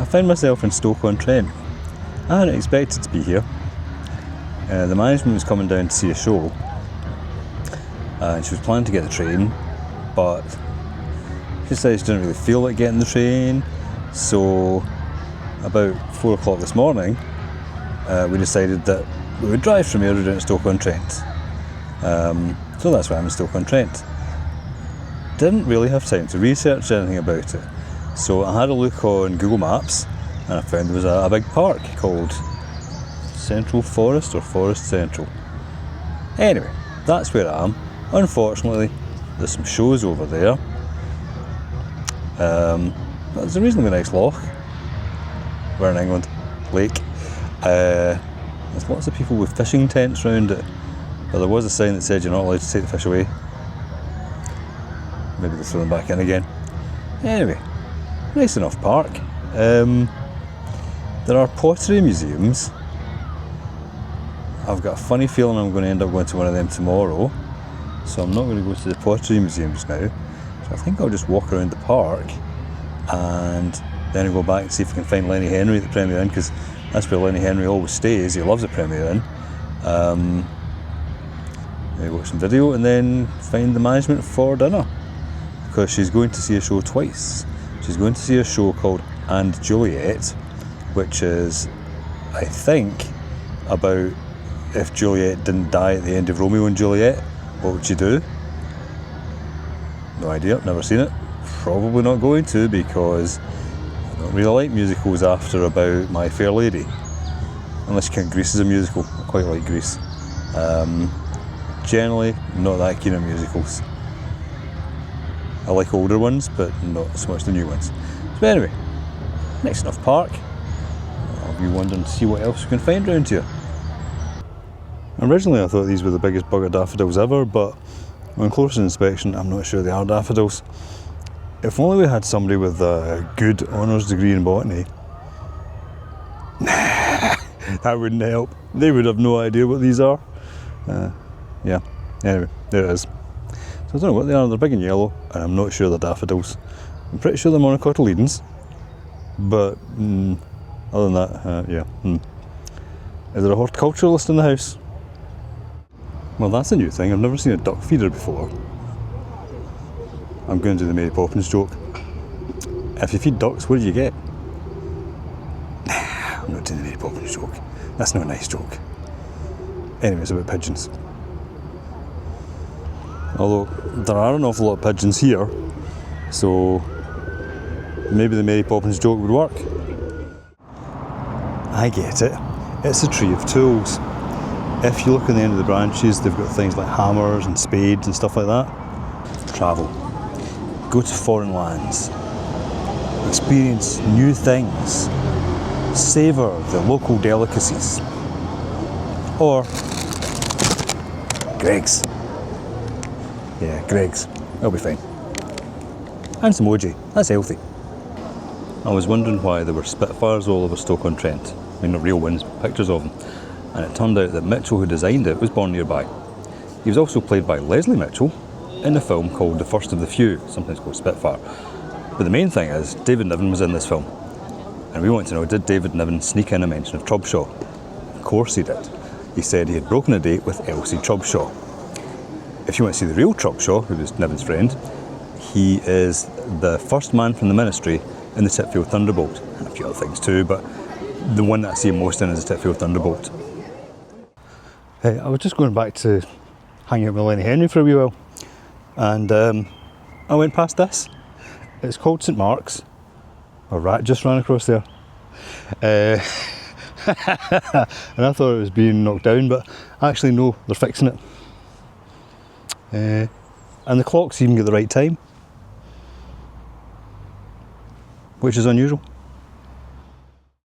found myself in Stoke-on-Trent. I hadn't expected to be here. The management was coming down to see a show, and she was planning to get the train, but she decided she didn't really feel like getting the train, so about 4 o'clock this morning we decided that we would drive from here down to Stoke-on-Trent. So that's why I'm in Stoke-on-Trent. Didn't really have time to research anything about it, so I had a look on Google Maps and I found there was a big park called Central Forest or Forest Central. Anyway, that's where I am. Unfortunately, there's some shows over there. There's a reasonably nice loch. We're in England. Lake. There's lots of people with fishing tents around it, but there was a sign that said you're not allowed to take the fish away. Maybe they'll throw them back in again. Anyway, nice enough park. There are pottery museums. I've got a funny feeling I'm going to end up going to one of them tomorrow, so I'm not going to go to the pottery museum just now. So I think I'll just walk around the park and then I'll go back and see if I can find Lenny Henry at the Premier Inn, because that's where Lenny Henry always stays. He loves the Premier Inn. Maybe watch some video and then find the management for dinner, because she's going to see a show twice. She's going to see a show called And Juliet, which is, I think, about if Juliet didn't die at the end of Romeo and Juliet, what would she do? No idea, never seen it. Probably not going to, because I don't really like musicals after about My Fair Lady. Unless you count Grease as a musical. I quite like Grease. Generally, not that keen on musicals. I like older ones, but not so much the new ones. So anyway, nice enough park. I'll be wondering to see what else we can find around here. Originally I thought these were the biggest bugger daffodils ever, but on closer inspection I'm not sure they are daffodils. If only we had somebody with a good honours degree in botany. That wouldn't help. They would have no idea what these are. Yeah, anyway, there it is. So I don't know what they are. They're big and yellow, and I'm not sure they're daffodils. I'm pretty sure they're monocotyledons, but other than that, yeah. Is there a horticulturalist in the house? Well, that's a new thing. I've never seen a duck feeder before. I'm going to do the Mary Poppins joke. If you feed ducks, what do you get? Nah, I'm not doing the Mary Poppins joke. That's not a nice joke. Anyway, it's about pigeons. Although, there are an awful lot of pigeons here, so maybe the Mary Poppins joke would work. I get it. It's a tree of tools. If you look at the end of the branches, they've got things like hammers and spades and stuff like that. Travel. Go to foreign lands. Experience new things. Savour the local delicacies. Or Greggs. Yeah, Greggs. That'll be fine. And some OJ. That's healthy. I was wondering why there were Spitfires all over Stoke-on-Trent. I mean, not real ones, but pictures of them. And it turned out that Mitchell, who designed it, was born nearby. He was also played by Leslie Mitchell in a film called The First of the Few, sometimes called Spitfire. But the main thing is, David Niven was in this film. And we want to know, did David Niven sneak in a mention of Trubshaw? Of course he did. He said he had broken a date with Elsie Trubshaw. If you want to see the real Trubshaw, who was Niven's friend, he is the first man from the Ministry in the Titfield Thunderbolt. And a few other things too, but the one that I see him most in is the Titfield Thunderbolt. Hey, I was just going back to hang out with Lenny Henry for a wee while, and I went past this. It's called St Mark's. A rat just ran across there. And I thought it was being knocked down, but actually no, they're fixing it. And the clocks even get the right time, which is unusual.